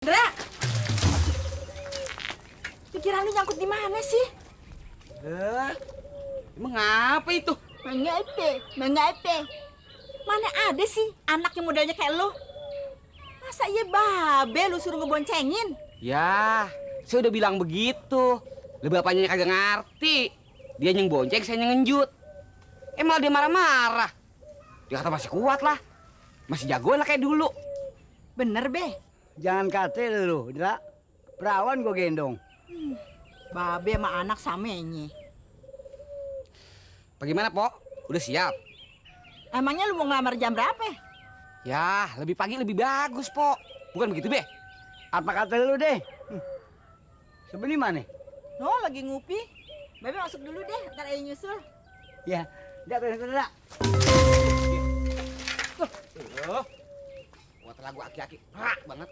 Indra, pikiran lu nyangkut di mana sih? Emang apa itu? Mengapa? Mana ada sih anak yang modelnya kayak lu? Masa iya babe lu suruh ngeboncengin? Ya, saya udah bilang begitu. Lah bapaknya kagak ngerti. Dia yang bonceng, saya yang ngenjut. Malah dia marah-marah. Dia kata masih kuat lah. Masih jago lah kayak dulu. Bener, Be. Jangan kate lu, Indra. Perawan gua gendong. Babe sama anak samenya. Bagaimana, Pok? Udah siap? Emangnya lu mau ngelamar jam berapa? Ya, lebih pagi lebih bagus, Pok. Bukan begitu, Be? Apa kata lu deh? Sebenarnya mana? Oh, lagi ngupi. Babe masuk dulu deh, ntar ayo nyusul. Ya, udah. Loh, buat lagu aki-aki, rak banget.